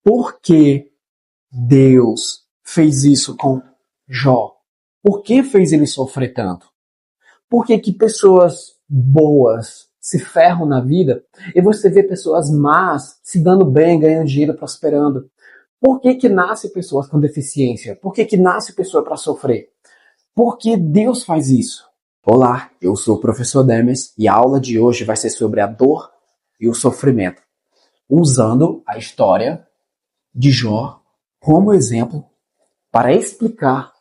por que Deus fez isso com Jó? Por que fez ele sofrer tanto? Por que que pessoas boas se ferram na vida e você vê pessoas más se dando bem, ganhando dinheiro, prosperando? Por que que nasce pessoas com deficiência? Por que que nasce pessoa para sofrer? Por que Deus faz isso? Olá, eu sou o professor Demes e a aula de hoje vai ser sobre a dor e o sofrimento, usando a história de Jó como exemplo para explicar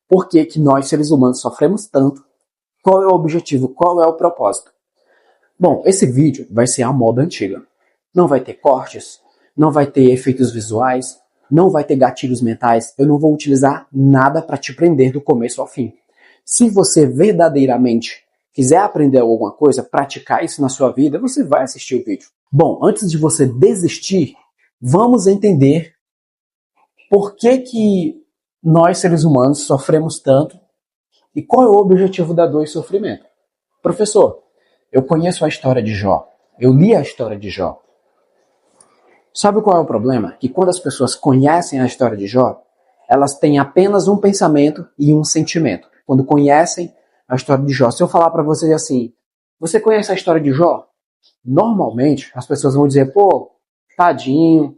por que que nós seres humanos sofremos tanto, qual é o objetivo, qual é o propósito. Bom, esse vídeo vai ser a moda antiga. Não vai ter cortes, não vai ter efeitos visuais, não vai ter gatilhos mentais, eu não vou utilizar nada para te prender do começo ao fim. Se você verdadeiramente quiser aprender alguma coisa, praticar isso na sua vida, você vai assistir o vídeo. Bom, antes de você desistir, vamos entender por que que nós, seres humanos, sofremos tanto e qual é o objetivo da dor e sofrimento. Professor, eu conheço a história de Jó, eu li a história de Jó. Sabe qual é o problema? Que quando as pessoas conhecem a história de Jó, elas têm apenas um pensamento e um sentimento. Quando conhecem a história de Jó, se eu falar para vocês assim, você conhece a história de Jó? Normalmente as pessoas vão dizer, pô, tadinho,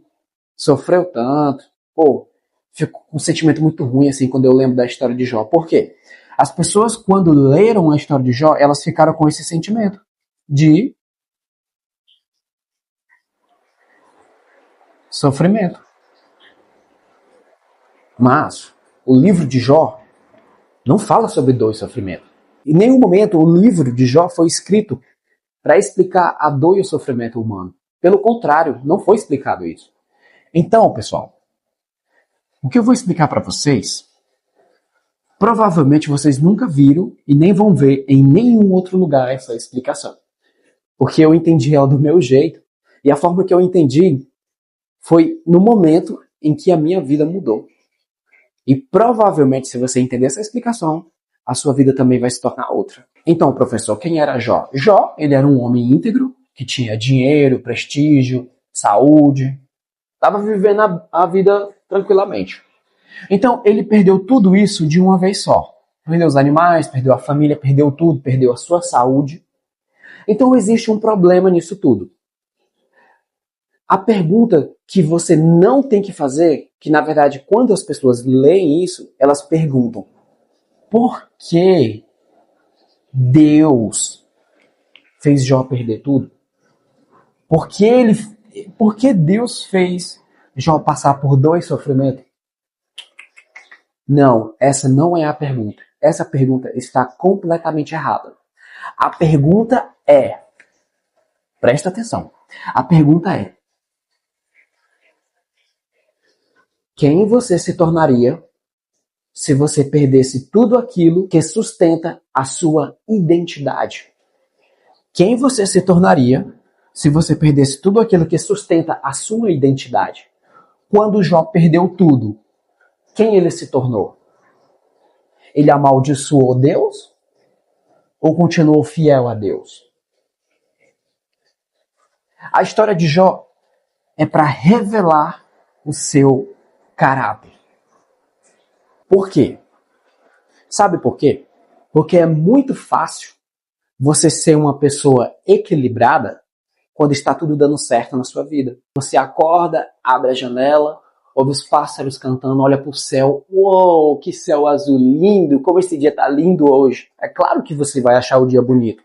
sofreu tanto, pô, fico com um sentimento muito ruim assim quando eu lembro da história de Jó. Por quê? As pessoas quando leram a história de Jó, elas ficaram com esse sentimento de sofrimento. Mas o livro de Jó não fala sobre dor e sofrimento. Em nenhum momento o livro de Jó foi escrito para explicar a dor e o sofrimento humano. Pelo contrário, não foi explicado isso. Então, pessoal, o que eu vou explicar para vocês, provavelmente vocês nunca viram e nem vão ver em nenhum outro lugar essa explicação. Porque eu entendi ela do meu jeito. E a forma que eu entendi foi no momento em que a minha vida mudou. E provavelmente, se você entender essa explicação, a sua vida também vai se tornar outra. Então, professor, quem era Jó? Jó, ele era um homem íntegro, que tinha dinheiro, prestígio, saúde. Estava vivendo a vida tranquilamente. Então, ele perdeu tudo isso de uma vez só. Perdeu os animais, perdeu a família, perdeu tudo, perdeu a sua saúde. Então, existe um problema nisso tudo. A pergunta que você não tem que fazer, que na verdade quando as pessoas leem isso, elas perguntam: por que Deus fez Jó perder tudo? Por que Deus fez Jó passar por dor e sofrimento? Não, essa não é a pergunta. Essa pergunta está completamente errada. A pergunta é, presta atenção, a pergunta é: quem você se tornaria se você perdesse tudo aquilo que sustenta a sua identidade? Quem você se tornaria se você perdesse tudo aquilo que sustenta a sua identidade? Quando Jó perdeu tudo, quem ele se tornou? Ele amaldiçoou Deus ou continuou fiel a Deus? A história de Jó é para revelar o seu caráter. Por quê? Sabe por quê? Porque é muito fácil você ser uma pessoa equilibrada quando está tudo dando certo na sua vida. Você acorda, abre a janela, ouve os pássaros cantando, olha para o céu. Uou, que céu azul lindo! Como esse dia está lindo hoje! É claro que você vai achar o dia bonito.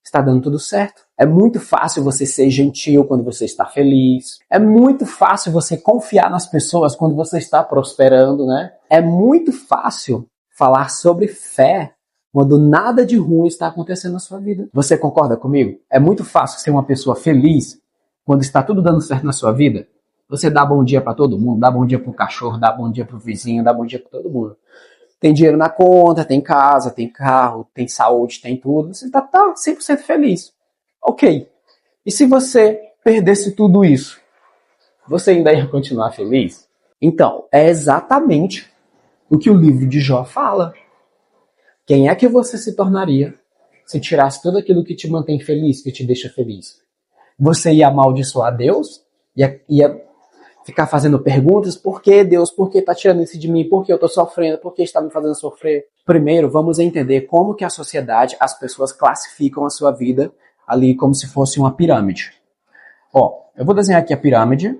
Está dando tudo certo. É muito fácil você ser gentil quando você está feliz. É muito fácil você confiar nas pessoas quando você está prosperando, né? É muito fácil falar sobre fé quando nada de ruim está acontecendo na sua vida. Você concorda comigo? É muito fácil ser uma pessoa feliz quando está tudo dando certo na sua vida. Você dá bom dia para todo mundo, dá bom dia pro cachorro, dá bom dia pro vizinho, dá bom dia para todo mundo. Tem dinheiro na conta, tem casa, tem carro, tem saúde, tem tudo. Você tá 100% feliz. Ok. E se você perdesse tudo isso, você ainda ia continuar feliz? Então, é exatamente o que o livro de Jó fala. Quem é que você se tornaria se tirasse tudo aquilo que te mantém feliz, que te deixa feliz? Você ia amaldiçoar Deus? Ia ficar fazendo perguntas, por que Deus, por que está tirando isso de mim, por que eu estou sofrendo, por que está me fazendo sofrer? Primeiro, vamos entender como que a sociedade, as pessoas classificam a sua vida ali como se fosse uma pirâmide. Ó, eu vou desenhar aqui a pirâmide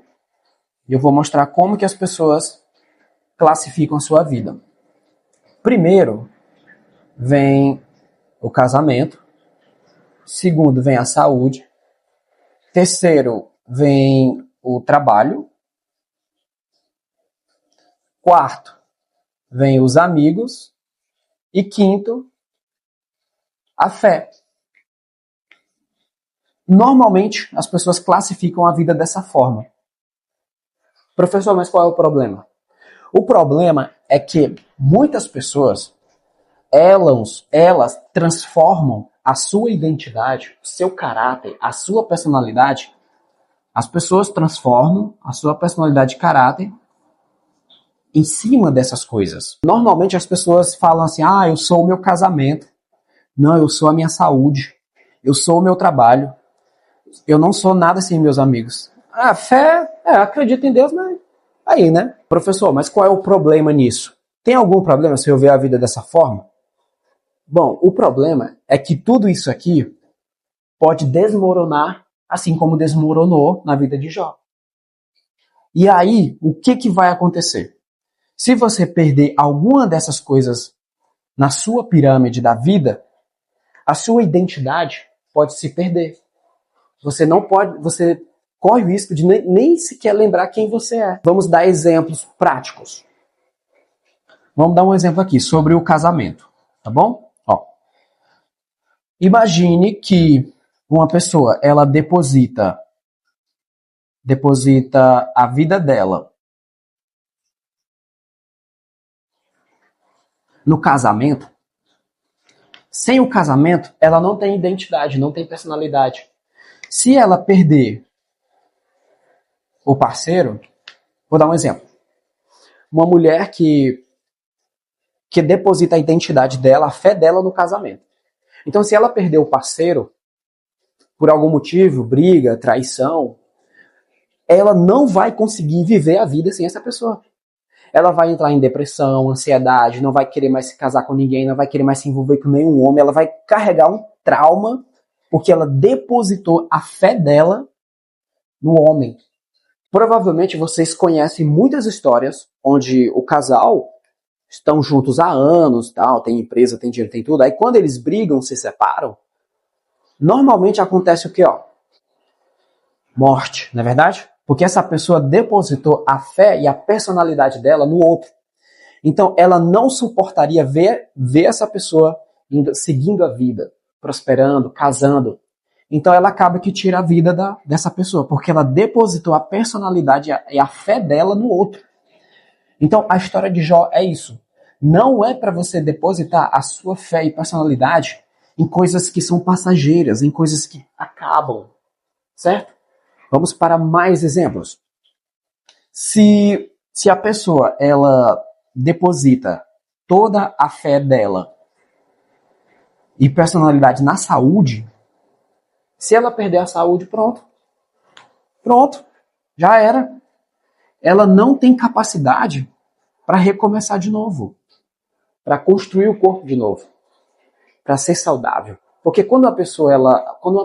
e eu vou mostrar como que as pessoas classificam a sua vida. Primeiro, vem o casamento. Segundo, vem a saúde. Terceiro, vem o trabalho. Quarto, vem os amigos. E quinto, a fé. Normalmente, as pessoas classificam a vida dessa forma. Professor, mas qual é o problema? O problema é que muitas pessoas, elas transformam a sua identidade, o seu caráter, a sua personalidade. As pessoas transformam a sua personalidade e caráter em cima dessas coisas. Normalmente as pessoas falam assim, eu sou o meu casamento. Não, eu sou a minha saúde. Eu sou o meu trabalho. Eu não sou nada sem meus amigos. A fé, acredito em Deus, mas aí, né? Professor, mas qual é o problema nisso? Tem algum problema se eu ver a vida dessa forma? Bom, o problema é que tudo isso aqui pode desmoronar, assim como desmoronou na vida de Jó. E aí, o que vai acontecer? Se você perder alguma dessas coisas na sua pirâmide da vida, a sua identidade pode se perder. Você corre o risco de nem sequer lembrar quem você é. Vamos dar exemplos práticos. Vamos dar um exemplo aqui sobre o casamento, tá bom? Ó, imagine que uma pessoa, ela deposita a vida dela no casamento. Sem o casamento, ela não tem identidade, não tem personalidade. Se ela perder o parceiro, vou dar um exemplo. Uma mulher que deposita a identidade dela, a fé dela no casamento. Então, se ela perder o parceiro, por algum motivo, briga, traição, ela não vai conseguir viver a vida sem essa pessoa. Ela vai entrar em depressão, ansiedade, não vai querer mais se casar com ninguém, não vai querer mais se envolver com nenhum homem, ela vai carregar um trauma porque ela depositou a fé dela no homem. Provavelmente vocês conhecem muitas histórias onde o casal estão juntos há anos, tal, tem empresa, tem dinheiro, tem tudo. Aí quando eles brigam, se separam, normalmente acontece o quê? Morte, não é verdade? Porque essa pessoa depositou a fé e a personalidade dela no outro. Então ela não suportaria ver essa pessoa seguindo a vida, prosperando, casando. Então ela acaba que tira a vida dessa pessoa, porque ela depositou a personalidade e a fé dela no outro. Então a história de Jó é isso. Não é para você depositar a sua fé e personalidade em coisas que são passageiras, em coisas que acabam, certo? Vamos para mais exemplos. Se a pessoa ela deposita toda a fé dela e personalidade na saúde, se ela perder a saúde, pronto, já era. Ela não tem capacidade para recomeçar de novo, para construir o corpo de novo, para ser saudável. Porque quando uma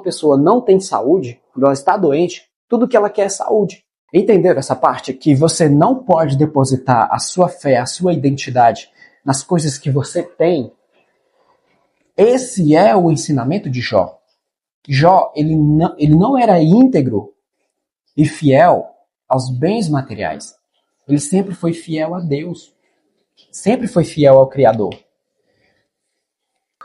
pessoa não tem saúde, quando ela está doente, tudo que ela quer é saúde. Entenderam essa parte? Que você não pode depositar a sua fé, a sua identidade nas coisas que você tem. Esse é o ensinamento de Jó. Jó, ele não era íntegro e fiel aos bens materiais. Ele sempre foi fiel a Deus. Sempre foi fiel ao Criador.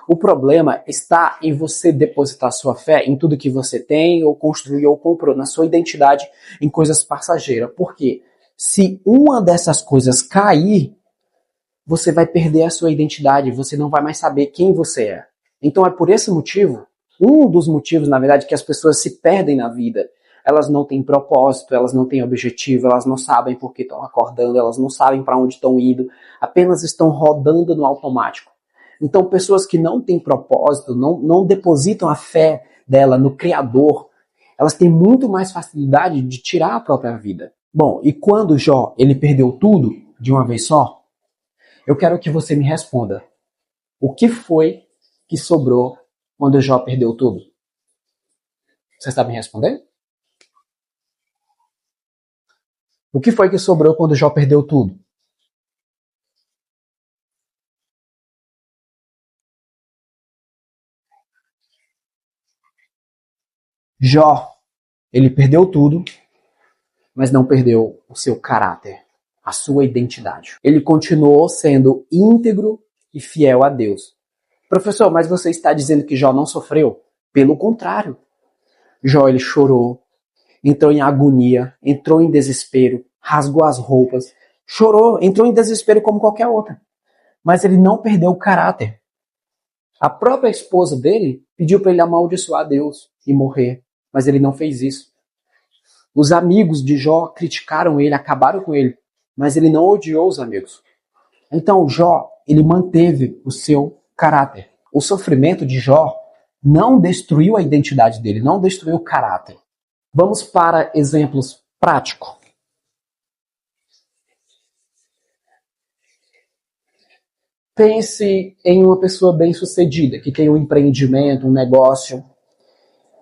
O problema está em você depositar sua fé em tudo que você tem, ou construiu, ou comprou, na sua identidade, em coisas passageiras. Porque se uma dessas coisas cair, você vai perder a sua identidade, você não vai mais saber quem você é. Então é por esse motivo, um dos motivos, na verdade, que as pessoas se perdem na vida. Elas não têm propósito, elas não têm objetivo, elas não sabem por que estão acordando, elas não sabem para onde estão indo, apenas estão rodando no automático. Então, pessoas que não têm propósito, não depositam a fé dela no Criador, elas têm muito mais facilidade de tirar a própria vida. Bom, e quando Jó ele perdeu tudo de uma vez só, eu quero que você me responda. O que foi que sobrou quando Jó perdeu tudo? Você sabe me responder? O que foi que sobrou quando Jó perdeu tudo? Jó, ele perdeu tudo, mas não perdeu o seu caráter, a sua identidade. Ele continuou sendo íntegro e fiel a Deus. Professor, mas você está dizendo que Jó não sofreu? Pelo contrário. Jó, ele chorou, entrou em agonia, entrou em desespero, rasgou as roupas, chorou, entrou em desespero como qualquer outra. Mas ele não perdeu o caráter. A própria esposa dele pediu para ele amaldiçoar Deus e morrer, mas ele não fez isso. Os amigos de Jó criticaram ele, acabaram com ele, mas ele não odiou os amigos. Então Jó, ele manteve o seu caráter. O sofrimento de Jó não destruiu a identidade dele, não destruiu o caráter. Vamos para exemplos práticos. Pense em uma pessoa bem-sucedida, que tem um empreendimento, um negócio.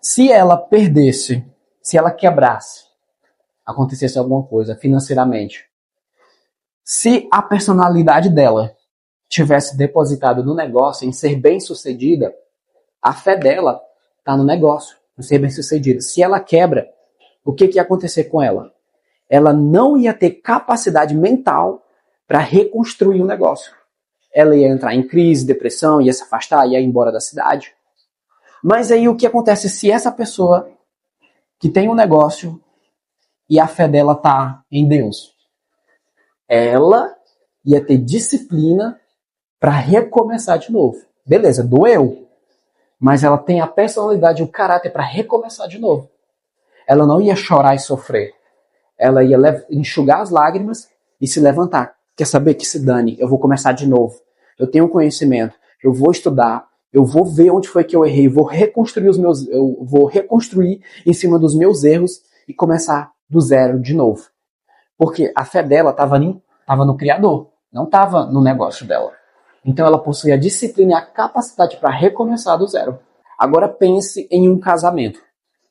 Se ela perdesse, se ela quebrasse, acontecesse alguma coisa financeiramente, se a personalidade dela tivesse depositado no negócio em ser bem-sucedida, a fé dela está no negócio, em ser bem-sucedida. Se ela quebra, o que ia acontecer com ela? Ela não ia ter capacidade mental para reconstruir o negócio. Ela ia entrar em crise, depressão, ia se afastar, ia ir embora da cidade. Mas aí o que acontece se essa pessoa que tem um negócio e a fé dela está em Deus? Ela ia ter disciplina para recomeçar de novo. Beleza, doeu. Mas ela tem a personalidade e o caráter para recomeçar de novo. Ela não ia chorar e sofrer. Ela ia enxugar as lágrimas e se levantar. Quer saber? Que se dane, eu vou começar de novo. Eu tenho conhecimento, eu vou estudar, eu vou ver onde foi que eu errei, eu vou reconstruir em cima dos meus erros e começar do zero de novo. Porque a fé dela estava no Criador, não estava no negócio dela. Então ela possui a disciplina e a capacidade para recomeçar do zero. Agora pense em um casamento.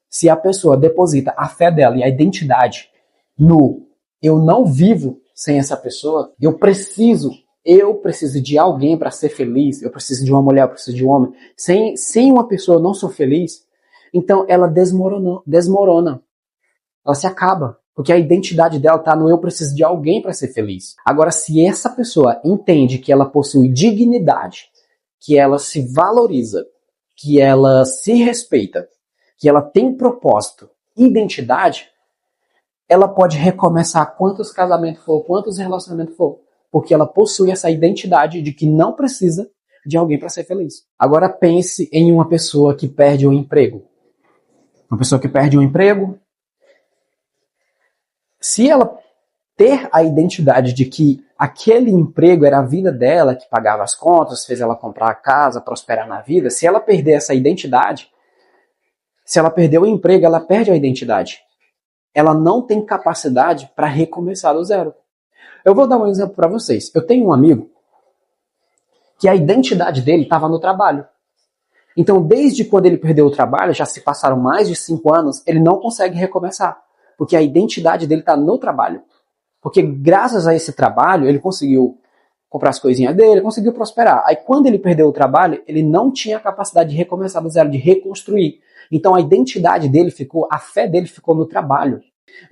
Se a pessoa deposita a fé dela e a identidade no eu não vivo sem essa pessoa, eu preciso de alguém para ser feliz, eu preciso de uma mulher, eu preciso de um homem. Sem uma pessoa eu não sou feliz, então ela desmorona. Ela se acaba. Porque a identidade dela está no eu preciso de alguém para ser feliz. Agora, se essa pessoa entende que ela possui dignidade, que ela se valoriza, que ela se respeita, que ela tem propósito, identidade, ela pode recomeçar quantos casamentos for, quantos relacionamentos for, porque ela possui essa identidade de que não precisa de alguém para ser feliz. Agora pense em uma pessoa que perde um emprego. Uma pessoa que perde um emprego, se ela ter a identidade de que aquele emprego era a vida dela, que pagava as contas, fez ela comprar a casa, prosperar na vida, se ela perder essa identidade, se ela perder o emprego, ela perde a identidade. Ela não tem capacidade para recomeçar do zero. Eu vou dar um exemplo para vocês. Eu tenho um amigo que a identidade dele estava no trabalho. Então, desde quando ele perdeu o trabalho, já se passaram mais de 5 anos, ele não consegue recomeçar. Porque a identidade dele está no trabalho. Porque graças a esse trabalho, ele conseguiu comprar as coisinhas dele, conseguiu prosperar. Aí quando ele perdeu o trabalho, ele não tinha a capacidade de recomeçar do zero, de reconstruir. Então a identidade dele ficou, a fé dele ficou no trabalho.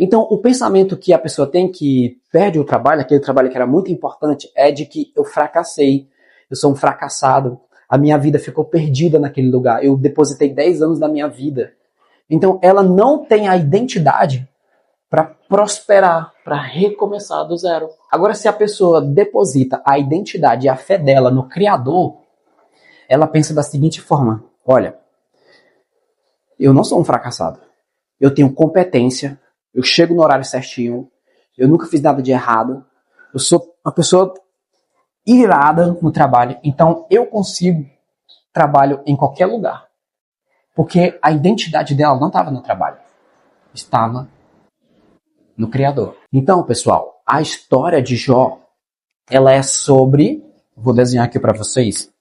Então o pensamento que a pessoa tem que perde o trabalho, aquele trabalho que era muito importante, é de que eu fracassei, eu sou um fracassado, a minha vida ficou perdida naquele lugar, eu depositei 10 anos da minha vida. Então ela não tem a identidade para prosperar, para recomeçar do zero. Agora, se a pessoa deposita a identidade e a fé dela no Criador, ela pensa da seguinte forma: olha, eu não sou um fracassado. Eu tenho competência, eu chego no horário certinho, eu nunca fiz nada de errado, eu sou uma pessoa irada no trabalho, então eu consigo trabalho em qualquer lugar. Porque a identidade dela não estava no trabalho, estava no Criador. Então, pessoal, a história de Jó, ela é sobre... Vou desenhar aqui para vocês.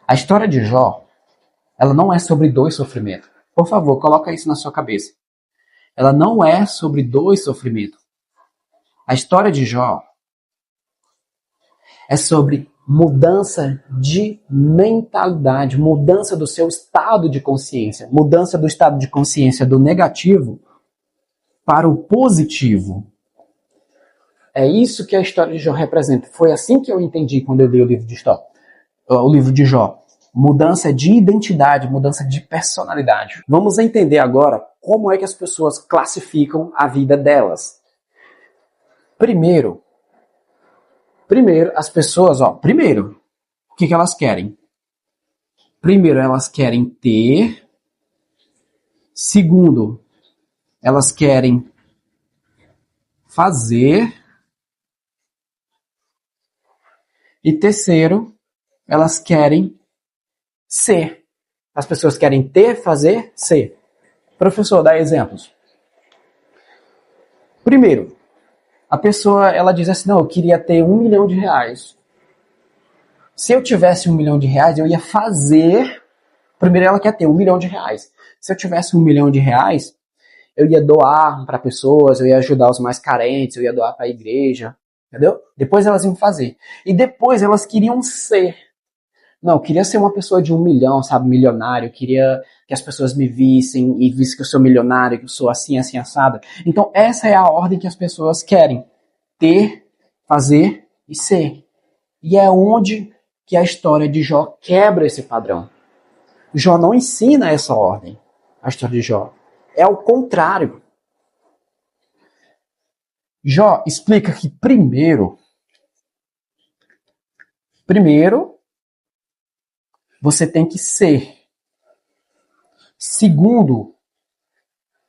A história de Jó, ela não é sobre dor e sofrimento. Por favor, coloca isso na sua cabeça. Ela não é sobre dor e sofrimento. A história de Jó é sobre mudança de mentalidade, mudança do seu estado de consciência, mudança do estado de consciência do negativo para o positivo. É isso que a história de Jó representa. Foi assim que eu entendi quando eu li o livro de Jó. Mudança de identidade, mudança de personalidade. Vamos entender agora como é que as pessoas classificam a vida delas. Primeiro, as pessoas, o que elas querem? Primeiro, elas querem ter. Segundo, elas querem fazer. E terceiro, elas querem ser. As pessoas querem ter, fazer, ser. Professor, dá exemplos. Primeiro, a pessoa, ela diz assim, não, eu queria ter R$1 milhão. Se eu tivesse R$1 milhão, eu ia fazer... Primeiro ela quer ter R$1 milhão. Se eu tivesse R$1 milhão, eu ia doar para pessoas, eu ia ajudar os mais carentes, eu ia doar para a igreja, entendeu? Depois elas iam fazer. E depois elas queriam ser. Não, eu queria ser uma pessoa de 1 milhão, sabe, milionário, eu queria que as pessoas me vissem e vissem que eu sou milionário, que eu sou assim, assim, assado. Então essa é a ordem que as pessoas querem. Ter, fazer e ser. E é onde que a história de Jó quebra esse padrão. Jó não ensina essa ordem, a história de Jó. É o contrário. Jó explica que primeiro, você tem que ser. Segundo,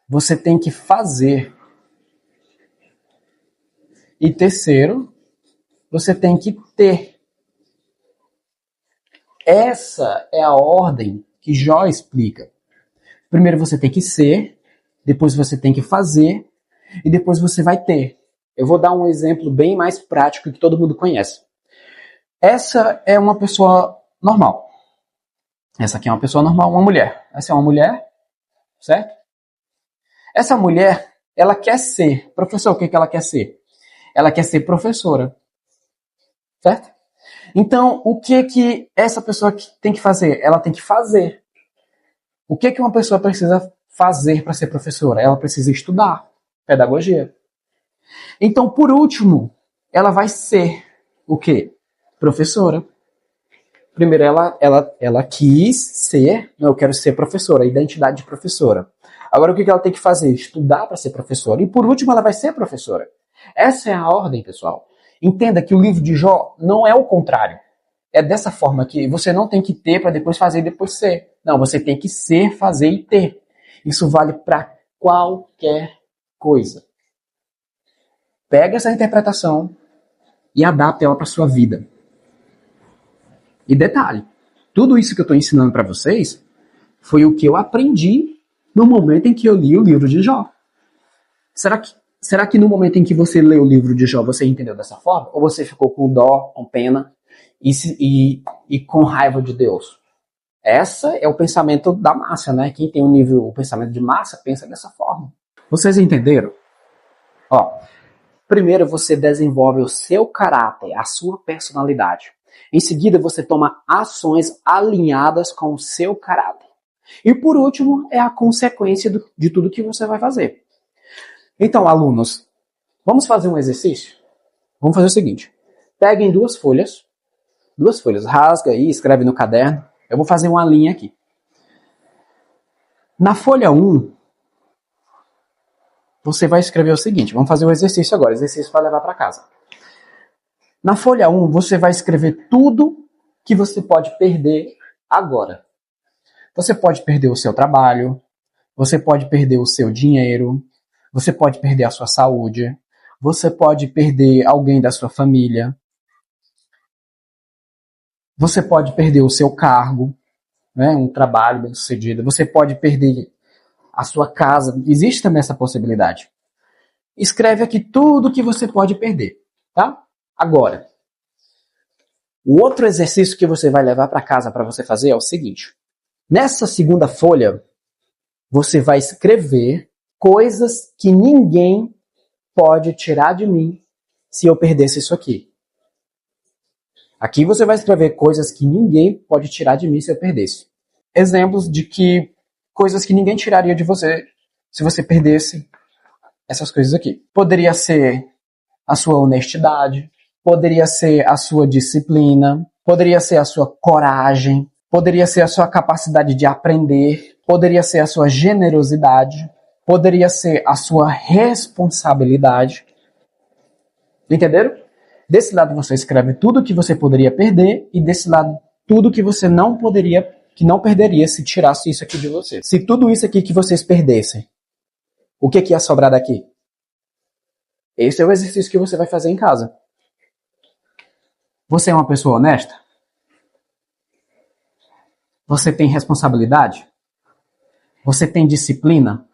você tem que fazer. E terceiro, você tem que ter. Essa é a ordem que Jó explica. Primeiro você tem que ser, depois você tem que fazer, e depois você vai ter. Eu vou dar um exemplo bem mais prático que todo mundo conhece. Essa é uma pessoa normal. Essa aqui é uma pessoa normal, uma mulher. Essa é uma mulher, certo? Essa mulher, ela quer ser. Professor, o que ela quer ser? Ela quer ser professora. Certo? Então, o que essa pessoa tem que fazer? Ela tem que fazer. O que uma pessoa precisa fazer para ser professora? Ela precisa estudar pedagogia. Então, por último, ela vai ser o quê? Professora. Primeiro, ela quis ser, eu quero ser professora, identidade de professora. Agora, o que ela tem que fazer? Estudar para ser professora. E por último, ela vai ser professora. Essa é a ordem, pessoal. Entenda que o livro de Jó não é o contrário. É dessa forma que você não tem que ter para depois fazer e depois ser. Não, você tem que ser, fazer e ter. Isso vale para qualquer coisa. Pega essa interpretação e adapta ela para sua vida. E detalhe, tudo isso que eu estou ensinando para vocês foi o que eu aprendi no momento em que eu li o livro de Jó. Será que no momento em que você leu o livro de Jó você entendeu dessa forma? Ou você ficou com dó, com pena e com raiva de Deus? Essa é o pensamento da massa, né? Quem tem o pensamento de massa pensa dessa forma. Vocês entenderam? Primeiro você desenvolve o seu caráter, a sua personalidade. Em seguida, você toma ações alinhadas com o seu caráter. E por último, é a consequência de tudo que você vai fazer. Então, alunos, vamos fazer um exercício? Vamos fazer o seguinte. Peguem duas folhas, rasga aí, escreve no caderno. Eu vou fazer uma linha aqui. Na folha 1, você vai escrever o seguinte. Vamos fazer o exercício agora. O exercício vai levar para casa. Na folha 1, você vai escrever tudo que você pode perder agora. Você pode perder o seu trabalho, você pode perder o seu dinheiro, você pode perder a sua saúde, você pode perder alguém da sua família, você pode perder o seu cargo, né, um trabalho bem sucedido, você pode perder a sua casa. Existe também essa possibilidade. Escreve aqui tudo que você pode perder, tá? Agora, o outro exercício que você vai levar para casa para você fazer é o seguinte. Nessa segunda folha, você vai escrever coisas que ninguém pode tirar de mim se eu perdesse isso aqui. Aqui você vai escrever coisas que ninguém pode tirar de mim se eu perdesse. Exemplos de que coisas que ninguém tiraria de você se você perdesse essas coisas aqui. Poderia ser a sua honestidade, poderia ser a sua disciplina, poderia ser a sua coragem, poderia ser a sua capacidade de aprender, poderia ser a sua generosidade, poderia ser a sua responsabilidade. Entenderam? Desse lado você escreve tudo que você poderia perder e desse lado tudo que você não poderia, que não perderia se tirasse isso aqui de você. Se tudo isso aqui que vocês perdessem, o que ia sobrar daqui? Esse é o exercício que você vai fazer em casa. Você é uma pessoa honesta? Você tem responsabilidade? Você tem disciplina?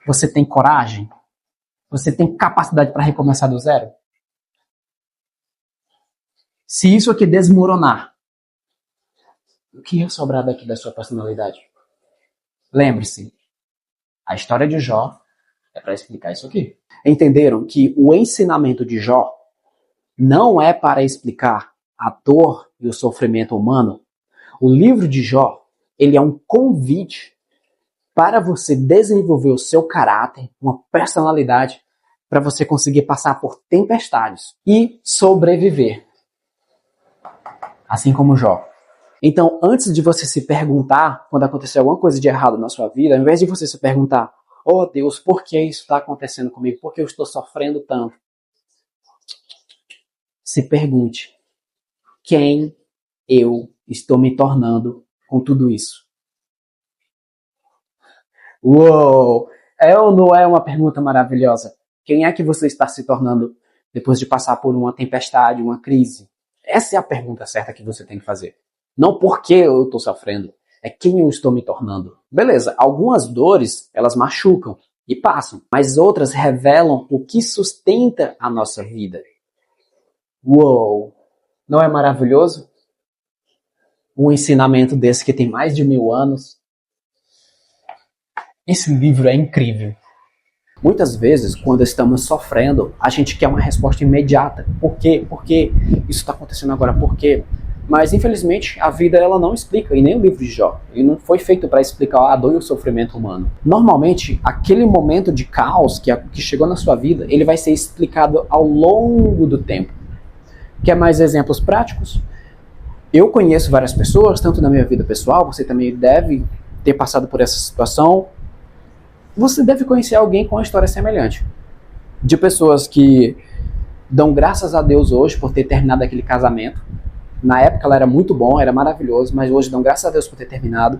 Você tem coragem? Você tem capacidade para recomeçar do zero? Se isso aqui desmoronar, o que ia sobrar daqui da sua personalidade? Lembre-se, a história de Jó é para explicar isso aqui. Entenderam que o ensinamento de Jó não é para explicar a dor e o sofrimento humano? O livro de Jó, ele é um convite para você desenvolver o seu caráter, uma personalidade, para você conseguir passar por tempestades e sobreviver. Assim como Jó. Então, antes de você se perguntar, quando acontecer alguma coisa de errado na sua vida, ao invés de você se perguntar, oh Deus, por que isso está acontecendo comigo? Por que eu estou sofrendo tanto? Se pergunte, quem eu estou me tornando com tudo isso? Uou! É ou não é uma pergunta maravilhosa? Quem é que você está se tornando depois de passar por uma tempestade, uma crise? Essa é a pergunta certa que você tem que fazer. Não por que eu estou sofrendo, é quem eu estou me tornando. Beleza, algumas dores, elas machucam e passam, mas outras revelam o que sustenta a nossa vida. Uou! Não é maravilhoso? Um ensinamento desse que tem mais de 1000 anos. Esse livro é incrível. Muitas vezes, quando estamos sofrendo, a gente quer uma resposta imediata. Por quê? Por que isso está acontecendo agora? Por quê? Mas, infelizmente, a vida ela não explica, e nem o livro de Jó. Ele não foi feito para explicar a dor e o sofrimento humano. Normalmente, aquele momento de caos que chegou na sua vida, ele vai ser explicado ao longo do tempo. Quer mais exemplos práticos? Eu conheço várias pessoas, tanto na minha vida pessoal, você também deve ter passado por essa situação. Você deve conhecer alguém com uma história semelhante. De pessoas que dão graças a Deus hoje por ter terminado aquele casamento. Na época ela era muito bom, era maravilhoso, mas hoje dão graças a Deus por ter terminado.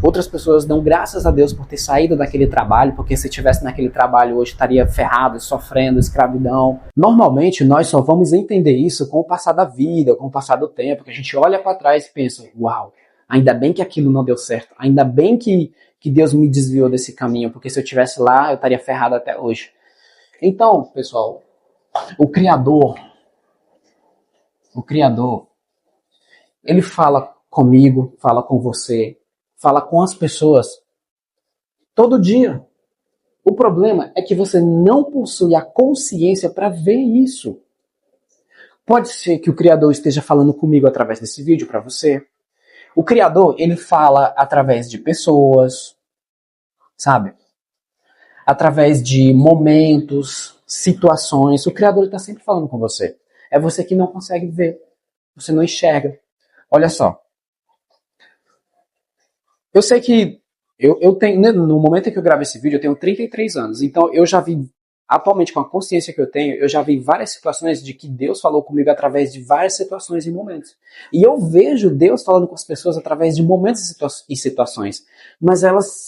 Outras pessoas dão graças a Deus por ter saído daquele trabalho, porque se estivesse naquele trabalho hoje estaria ferrado, sofrendo, escravidão. Normalmente nós só vamos entender isso com o passar da vida, com o passar do tempo, que a gente olha para trás e pensa, uau, ainda bem que aquilo não deu certo, ainda bem que Deus me desviou desse caminho, porque se eu estivesse lá eu estaria ferrado até hoje. Então, pessoal, o Criador, ele fala comigo, fala com você, fala com as pessoas todo dia. O problema é que você não possui a consciência para ver isso. Pode ser que o Criador esteja falando comigo através desse vídeo para você. O Criador, ele fala através de pessoas, sabe? Através de momentos, situações. O Criador está sempre falando com você. É você que não consegue ver. Você não enxerga. Olha só. Eu sei que eu tenho, no momento em que eu gravo esse vídeo, eu tenho 33 anos. Então eu já vi, atualmente com a consciência que eu tenho, eu já vi várias situações de que Deus falou comigo através de várias situações e momentos. E eu vejo Deus falando com as pessoas através de momentos e situações. Mas elas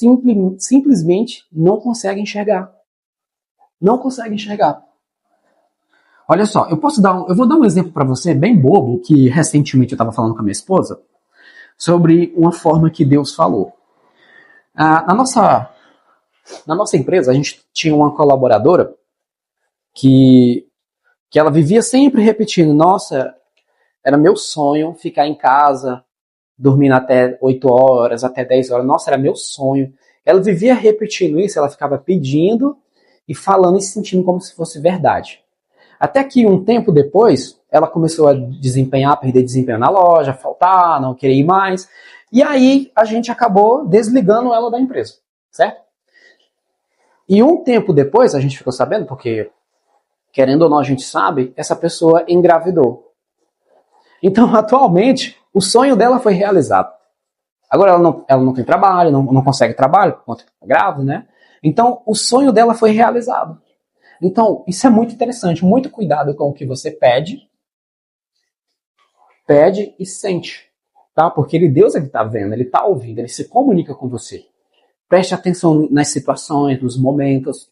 simplesmente não conseguem enxergar. Não conseguem enxergar. Olha só, eu vou dar um exemplo para você bem bobo, que recentemente eu estava falando com a minha esposa, sobre uma forma que Deus falou. Na nossa empresa, a gente tinha uma colaboradora que, que ela vivia sempre repetindo, nossa, era meu sonho ficar em casa, dormindo até 8 horas, até 10 horas, nossa, era meu sonho. Ela vivia repetindo isso, ela ficava pedindo e falando e se sentindo como se fosse verdade. Até que um tempo depois, ela começou a perder desempenho na loja, faltar, não querer ir mais. E aí a gente acabou desligando ela da empresa, certo? E um tempo depois, a gente ficou sabendo, porque querendo ou não a gente sabe, essa pessoa engravidou. Então, atualmente, o sonho dela foi realizado. Agora ela não tem trabalho, não consegue trabalho, por conta que é grávida, né? Então, o sonho dela foi realizado. Então, isso é muito interessante. Muito cuidado com o que você pede e sente. Tá? Porque Deus está vendo, ele está ouvindo, ele se comunica com você. Preste atenção nas situações, nos momentos.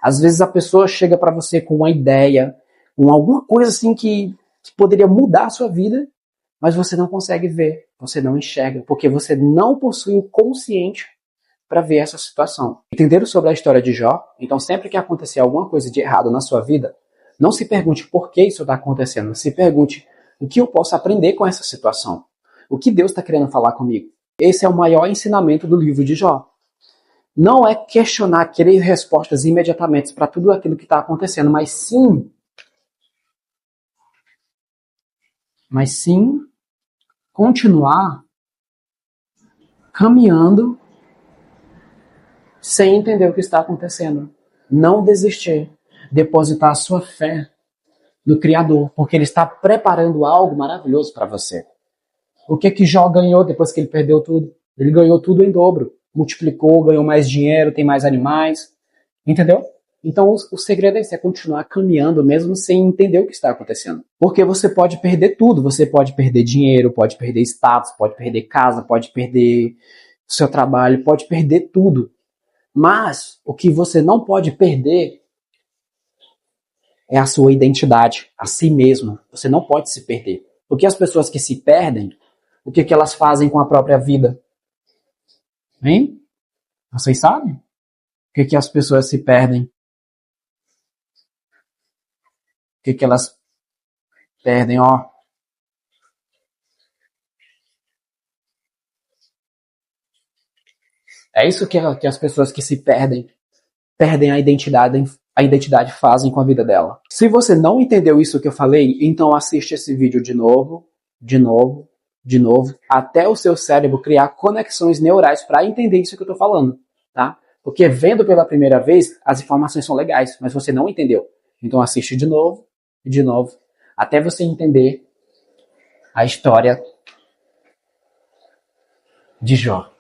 Às vezes a pessoa chega para você com uma ideia, com alguma coisa assim que poderia mudar a sua vida, mas você não consegue ver, você não enxerga, porque você não possui o consciente para ver essa situação. Entenderam sobre a história de Jó? Então sempre que acontecer alguma coisa de errado na sua vida, não se pergunte por que isso está acontecendo, se pergunte o que eu posso aprender com essa situação. O que Deus está querendo falar comigo? Esse é o maior ensinamento do livro de Jó. Não é questionar, querer respostas imediatamente para tudo aquilo que está acontecendo, mas sim continuar caminhando sem entender o que está acontecendo. Não desistir. Depositar a sua fé no Criador, porque ele está preparando algo maravilhoso para você. O que Jó ganhou depois que ele perdeu tudo? Ele ganhou tudo em dobro. Multiplicou, ganhou mais dinheiro, tem mais animais. Entendeu? Então o segredo é esse, é continuar caminhando mesmo sem entender o que está acontecendo. Porque você pode perder tudo. Você pode perder dinheiro, pode perder status, pode perder casa, pode perder seu trabalho, pode perder tudo. Mas o que você não pode perder é a sua identidade, a si mesmo. Você não pode se perder. Porque as pessoas que se perdem, o que elas fazem com a própria vida? Hein? Vocês sabem? O que as pessoas se perdem? O que elas perdem, ó? É isso que as pessoas que se perdem a identidade fazem com a vida dela. Se você não entendeu isso que eu falei, então assiste esse vídeo de novo, até o seu cérebro criar conexões neurais para entender isso que eu tô falando, tá? Porque vendo pela primeira vez, as informações são legais, mas você não entendeu. Então assiste de novo, até você entender a história de Jó.